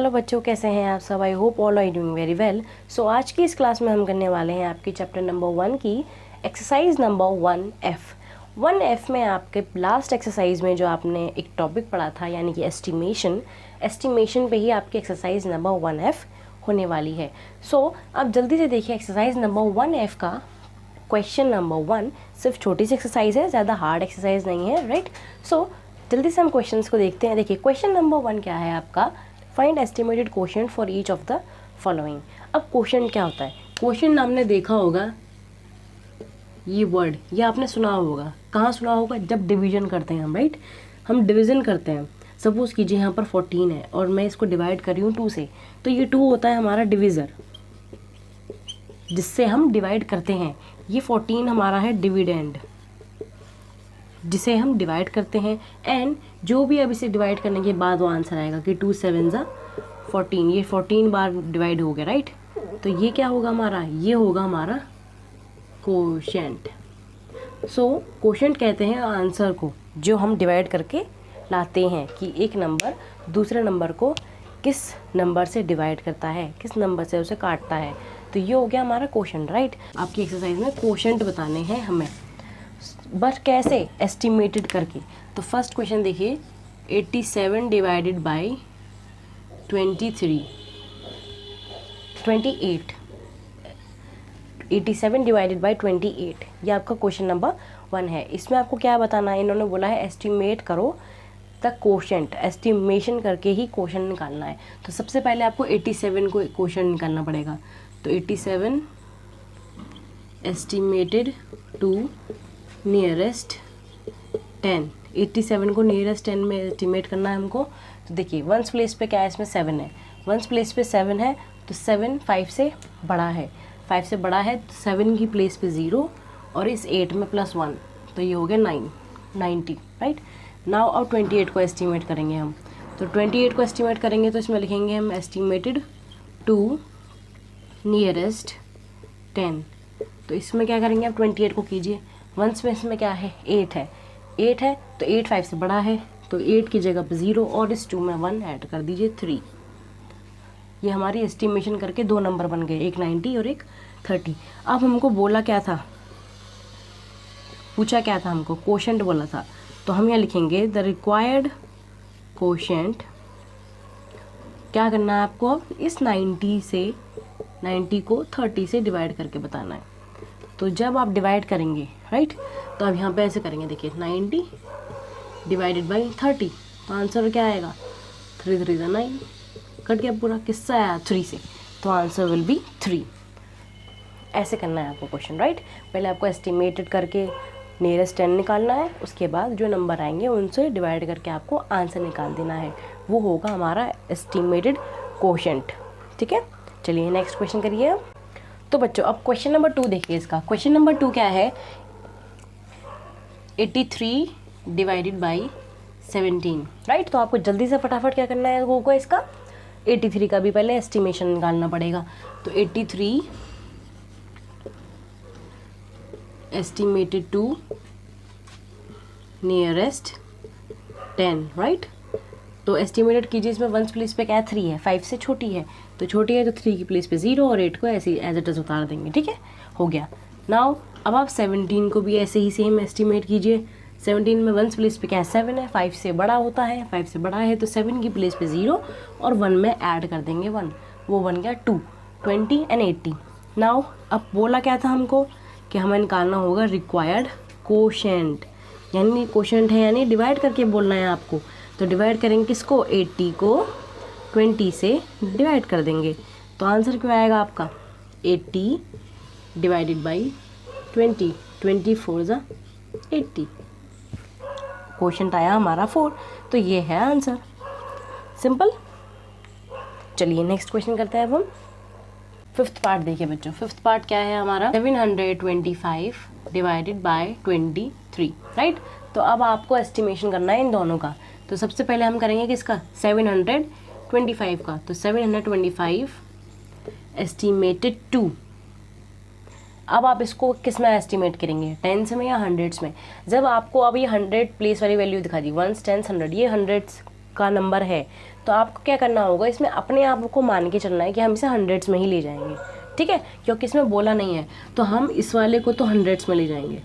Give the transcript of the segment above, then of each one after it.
Hello बच्चों, कैसे हैं आप सब? I hope all are doing very well. So आज की इस क्लास में हम करने वाले हैं आपकी चैप्टर नंबर 1 की एक्सरसाइज नंबर 1F। 1F में आपके लास्ट एक्सरसाइज में जो आपने एक टॉपिक पढ़ा था यानी कि एस्टिमेशन पे ही आपकी एक्सरसाइज नंबर 1F होने वाली है। सो अब जल्दी से देखिए एक्सरसाइज नंबर 1F का क्वेश्चन नंबर 1 सिर्फ छोटी सी एक्सरसाइज है, ज़्यादा हार्ड एक्सरसाइज नहीं है, राइट। सो जल्दी से हम क्वेश्चंस को देखते हैं। देखिए क्वेश्चन नंबर 1 क्या है आपका, find estimated quotient for each of the following. अब क्वोशंट क्या होता है? क्वोशंट आपने देखा होगा, ये वर्ड ये आपने सुना होगा। कहाँ सुना होगा? जब डिवीजन करते हैं हम, राइट। हम डिवीज़न करते हैं। सपोज़ कीजिए यहाँ पर 14 है और मैं इसको डिवाइड कर रही हूँ 2 से, तो ये 2 होता है हमारा डिविज़र जिससे हम डिवाइड करते हैं। ये 14 हमारा है डिविडेंड जिसे हम डिवाइड करते हैं। एंड जो भी अब इसे डिवाइड करने के बाद वो आंसर आएगा कि 2 7 14, ये 14 बार डिवाइड हो गया, राइट। तो ये क्या होगा हमारा? ये होगा हमारा कोशेंट। सो कोशेंट कहते हैं आंसर को जो हम डिवाइड करके लाते हैं कि एक नंबर दूसरे नंबर को किस नंबर से डिवाइड करता है, किस नंबर से उसे काटता है। तो ये हो गया हमारा कोशेंट, राइट। आपकी एक्सरसाइज में कोशेंट बताने हैं हमें, बट कैसे? एस्टिमेटेड करके। तो फर्स्ट क्वेश्चन देखिए, 87 डिवाइडेड बाय 28। 87 डिवाइडेड बाय 28, ये आपका क्वेश्चन नंबर 1 है। इसमें आपको क्या बताना है? इन्होंने बोला है एस्टिमेट करो द कोशेंट। एस्टिमेशन करके ही कोशेंट निकालना है। तो सबसे पहले आपको 87 को कोशेंट निकालना पड़ेगा। तो 87 एस्टिमेटेड टू नियरेस्ट 10। 87 को नियरेस्ट 10 में एस्टिमेट करना है हमको। तो देखिए वंस प्लेस पे क्या है, इसमें 7 है। वंस प्लेस पे 7 है तो 7 5 से बड़ा है। 5 से बड़ा है तो 7 की प्लेस पे 0 और इस 8 में +1, तो ये हो गया 90, राइट। नाउ अब 28 को एस्टिमेट करेंगे हम। तो 28 को एस्टिमेट करेंगे तो इसमें लिखेंगे हम एस्टिमेटेड टू नियरेस्ट 10। तो इसमें क्या करेंगे? आप 28 को कीजिए। वंस में इसमें क्या है? 8 है। 8 है तो 8 5 से बड़ा है, तो 8 की जगह पर 0 और इस 2 में 1 ऐड कर दीजिए 3। ये हमारी एस्टिमेशन करके 2 नंबर बन गए, एक 90 और एक 30। अब हमको बोला क्या था, पूछा क्या था हमको? कोशेंट बोला था। तो हम यहाँ लिखेंगे द रिक्वायर्ड कोशेंट। क्या करना है आपको? अब इस 90 को 30 से डिवाइड करके बताना है। तो जब आप डिवाइड करेंगे, राइट, तो अब यहाँ पे ऐसे करेंगे। देखिए 90 डिवाइडेड बाई 30, तो आंसर क्या आएगा? 3 3 9, कट गया पूरा। किससे आया? 3 से, तो आंसर विल बी 3। ऐसे करना है आपको क्वेश्चन, राइट। पहले आपको एस्टिमेटेड करके नियरेस्ट 10 निकालना है, उसके बाद जो नंबर आएंगे उनसे डिवाइड करके आपको आंसर निकाल देना है। वो होगा हमारा एस्टिमेटेड कोशेंट, ठीक है। चलिए नेक्स्ट क्वेश्चन करिए अब। तो बच्चों अब क्वेश्चन नंबर 2 देखिए। इसका क्वेश्चन नंबर 2 क्या है? 83 डिवाइडेड बाई 17, राइट। तो आपको जल्दी से फटाफट क्या करना है होगा इसका? 83 का भी पहले एस्टिमेशन निकालना पड़ेगा। तो 83 एस्टिमेटेड टू नियरेस्ट 10, राइट। तो एस्टिमेटेड कीजिए। इसमें वंस प्लेस पे क्या है? 3 है। 5 से छोटी है, तो छोटी है तो 3 की प्लेस पे 0 और 8 को ऐसे ही एज इट इज उतार देंगे, ठीक है। हो गया। नाउ अब आप 17 को भी ऐसे ही सेम एस्टिमेट कीजिए। 17 में वंस प्लेस पे क्या है? 7 है। 5 से बड़ा होता है, 5 से बड़ा है तो 7 की प्लेस पे 0 और 1 में ऐड कर देंगे 1, वो बन गया 2। 20 एंड 80। नाउ अब बोला क्या था हमको कि हमें निकालना होगा रिक्वायर्ड कोशेंट, यानी कोशेंट है यानी डिवाइड करके बोलना है आपको। तो डिवाइड करेंगे किसको? 80 को 20 से डिवाइड कर देंगे। तो आंसर क्या आएगा आपका? 80 डिवाइडेड बाई 20, 24 80। क्वोशंट आया हमारा 4, तो ये है आंसर। सिंपल। चलिए नेक्स्ट क्वेश्चन करते हैं अब हम। 5th पार्ट देखिए बच्चों। 5th पार्ट क्या है हमारा? 725 डिवाइडेड बाय 23, राइट। तो अब आपको एस्टिमेशन करना है इन दोनों का। तो सबसे पहले हम करेंगे किसका? 725 का। तो 725 एस्टिमेटेड टू। अब आप इसको किस में एस्टिमेट करेंगे? टेंस में या हंड्रेड्स में? जब आपको अब ये 100 प्लेस वाली वैल्यू दिखा दी, 1s 10s 100, ये हंड्रेड्स का नंबर है, तो आपको क्या करना होगा, इसमें अपने आप को मान के चलना है कि हम इसे हंड्रेड्स में ही ले जाएंगे, ठीक है, क्योंकि इसमें बोला नहीं है, तो हम इस वाले को तो हंड्रेड्स में ले जाएंगे।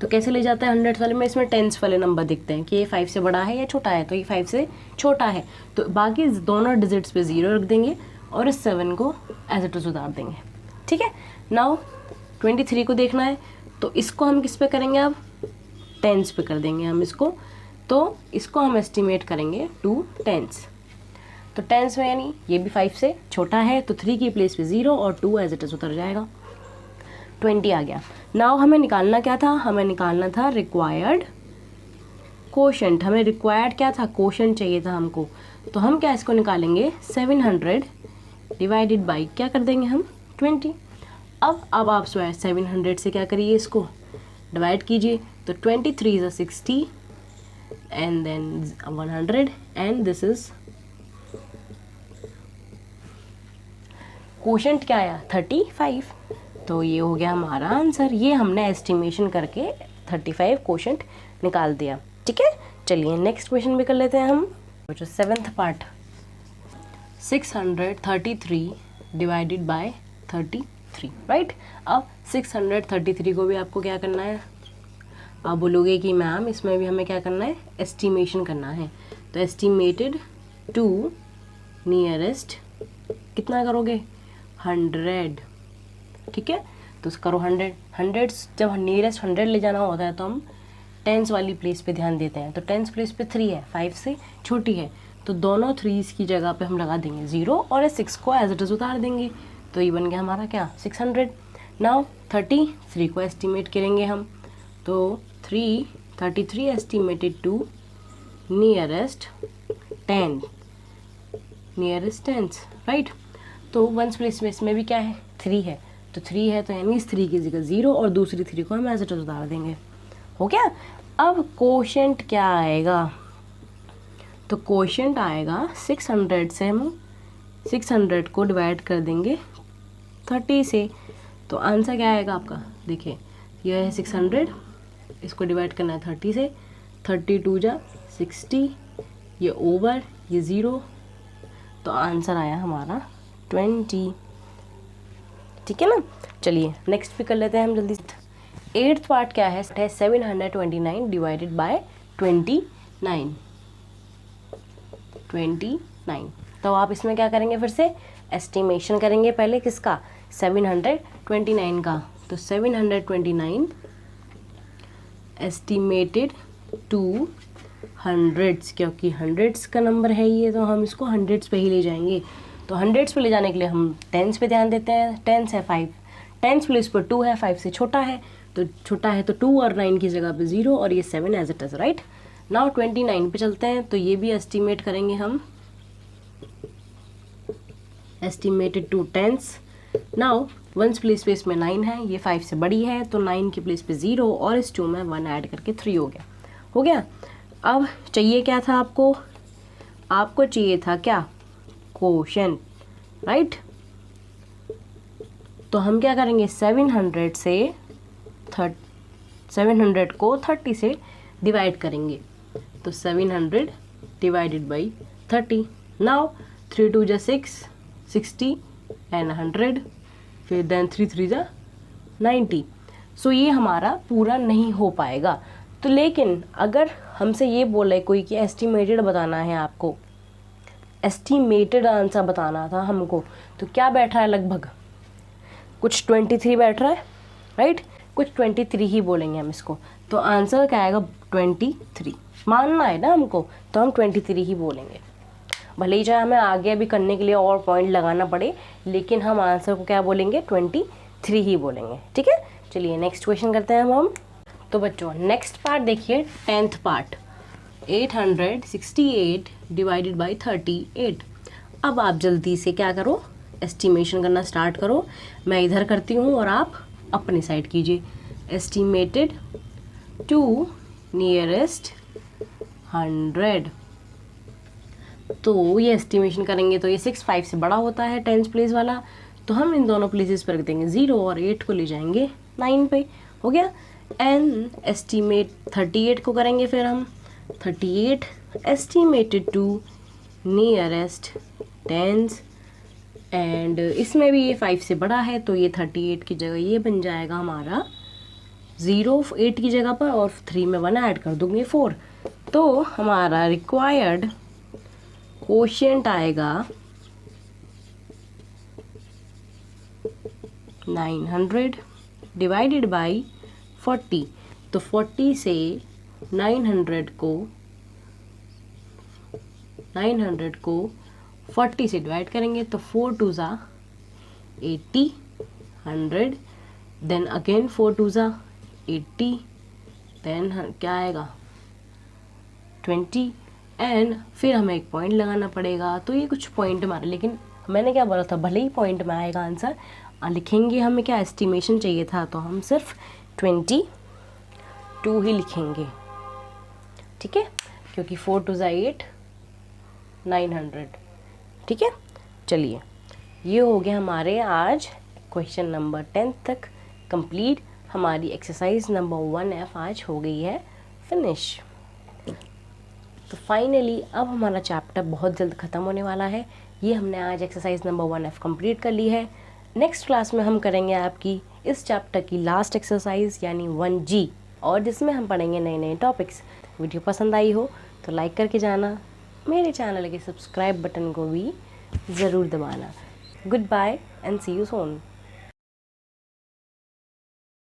तो कैसे ले जाता है हंड्रेड्स वाले में, इसमें टेंस वाले नंबर दिखते हैं कि ये 5 से बड़ा है या छोटा है, तो ये 5 से छोटा है, तो बाकी दोनों डिजिट्स पे 0 रख देंगे और इस 7 को एज इट इज़ उतार देंगे, ठीक है। नाउ 23 को देखना है, तो इसको हम किस पे करेंगे, अब टेंस पे कर देंगे हम इसको, तो इसको हम एस्टिमेट करेंगे 2 टेंस। तो टेंस में यानी ये भी 5 से छोटा है, तो 3 की प्लेस पे 0 और 2 एज इट इज़ उतर जाएगा, 20 आ गया। नाउ हमें निकालना क्या था, हमें निकालना था रिक्वायर्ड कोशेंट। हमें रिक्वायर्ड क्या था, कोशेंट चाहिए था हमको, तो हम क्या इसको निकालेंगे, 700 डिवाइडेड बाई क्या कर देंगे हम 20। अब आप 700 से क्या करिए, इसको डिवाइड कीजिए, तो 23 is 60 and then 100 and this is quotient क्या आया 35। तो ये हो गया हमारा आंसर, ये हमने एस्टिमेशन करके 35 कोशेंट निकाल दिया, ठीक है। चलिए नेक्स्ट क्वेश्चन भी कर लेते हैं हम, जो 7th part, 633 divided by 33, right. अब 633 को भी आपको क्या करना है, आप बोलोगे कि मैम इसमें भी हमें क्या करना है, एस्टिमेशन करना है, तो एस्टिमेटेड टू नियरेस्ट कितना करोगे 100, ठीक है, तो करो 100। हंड्रेड्स जब नियरेस्ट 100 ले जाना होता है तो हम टेंस वाली प्लेस पे ध्यान देते हैं, तो टेंस प्लेस पे 3 है, 5 से छोटी है, तो दोनों 3s की जगह पे हम लगा देंगे 0 और इस 6 को एज इट इज़ उतार देंगे, तो ये बन गया हमारा क्या 600। नाउ 33 को एस्टिमेट करेंगे हम, तो 33 एस्टिमेटेड टू नियरेस्ट 10 राइट। तो वंस प्लेस में इसमें भी क्या है 3 है, तो 3 है, तो यानी इस 3 की जगह 0 और दूसरी 3 को हम एज इट इज़ उतार देंगे, हो गया। अब कोशेंट क्या आएगा, तो कोशेंट आएगा 600 से हम 600 को डिवाइड कर देंगे 30 से, तो आंसर क्या आएगा आपका, देखिए यह है 600, इसको डिवाइड करना है 30 से, 32 जा 60, ये ओवर ये 0, तो आंसर आया हमारा 20, ठीक है ना। चलिए नेक्स्ट भी कर लेते हैं हम जल्दी। 8th पार्ट क्या है, 729 डिवाइडेड बाय 29। तो आप इसमें क्या करेंगे, फिर से एस्टिमेशन करेंगे पहले किसका, 729 का, तो 729 एस्टिमेटेड टू हंड्रेड्स, क्योंकि हंड्रेड्स का नंबर है ये, तो हम इसको हंड्रेड्स पे ही ले जाएंगे, तो हंड्रेड्स पे ले जाने के लिए हम टेंस पे ध्यान देते हैं, टेंस है 5, टेंस प्लेस पर 2 है, 5 से छोटा है, तो छोटा है तो 2 और 9 की जगह पे 0 और ये 7 as it is, right. Now 29 पे चलते हैं, तो ये भी एस्टिमेट करेंगे हम, estimated to tens. Now ones place पे इसमें 9 है, ये 5 से बड़ी है, तो 9 की प्लेस पे 0 और इस 2 में 1 ऐड करके 3 हो गया। अब चाहिए क्या था आपको, आपको चाहिए था क्या, कोशेंट, राइट। तो हम क्या करेंगे, 700 को 30 से डिवाइड करेंगे, तो 700 डिवाइडेड बाई 30। नाउ 3 2 जा 6, 60 एंड 100, फिर देन 3 3 जा 90। सो ये हमारा पूरा नहीं हो पाएगा, तो लेकिन अगर हमसे ये बोले कोई कि एस्टिमेटेड बताना है आपको, एस्टिमेटेड आंसर बताना था हमको, तो क्या बैठ रहा है, लगभग कुछ 23 बैठ रहा है, राइट, कुछ 23 ही बोलेंगे हम इसको, तो आंसर क्या आएगा 23, मानना है ना हमको, तो हम 23 ही बोलेंगे, भले ही चाहे हमें आगे अभी करने के लिए और पॉइंट लगाना पड़े, लेकिन हम आंसर को क्या बोलेंगे 23 ही बोलेंगे, ठीक है। चलिए नेक्स्ट क्वेश्चन करते हैं हम। तो बच्चों नेक्स्ट पार्ट देखिए, 10th पार्ट, 868 डिवाइडेड बाई 38। अब आप जल्दी से क्या करो, एस्टिमेशन करना स्टार्ट करो, मैं इधर करती हूँ और आप अपनी साइड कीजिए। एस्टिमेटेड टू नियरेस्ट 100, तो ये एस्टिमेशन करेंगे तो ये 6 5 से बड़ा होता है टेंस प्लेस वाला, तो हम इन दोनों प्लेसेस पर रख देंगे 0 और 8 को ले जाएंगे 9 पे, हो गया। एंड एस्टिमेट 38 को करेंगे फिर हम, 38 estimated to nearest tens, and इसमें भी ये 5 से बड़ा है तो ये 38 की जगह ये बन जाएगा हमारा 0 8 की जगह पर, और 3 में 1 ऐड कर दूंगी 4, तो हमारा रिक्वायर्ड कोशिएंट आएगा 900 डिवाइडेड बाई 40। तो 40 से 900 को 40 से डिवाइड करेंगे तो 4 2 ज़ा 80, 100, देन अगेन 4 2 ज़ा 80, देन क्या आएगा 20, एंड फिर हमें एक पॉइंट लगाना पड़ेगा। तो ये कुछ पॉइंट हमारे, लेकिन मैंने क्या बोला था, भले ही पॉइंट में आएगा आंसर, लिखेंगे हमें क्या एस्टिमेशन चाहिए था, तो हम सिर्फ 22 ही लिखेंगे, ठीक है, क्योंकि 4 2 ज़ा 8, 900, ठीक है। चलिए, ये हो गया हमारे आज क्वेश्चन नंबर 10 तक कंप्लीट। हमारी एक्सरसाइज नंबर 1F आज हो गई है फिनिश। तो फाइनली अब हमारा चैप्टर बहुत जल्द ख़त्म होने वाला है। ये हमने आज एक्सरसाइज नंबर 1F कंप्लीट कर ली है। नेक्स्ट क्लास में हम करेंगे आपकी इस चैप्टर की लास्ट एक्सरसाइज यानी 1G, और जिसमें हम पढ़ेंगे नए नए टॉपिक्स। वीडियो पसंद आई हो तो लाइक करके जाना, मेरे चैनल के सब्सक्राइब बटन को भी ज़रूर दबाना। Goodbye and see you soon.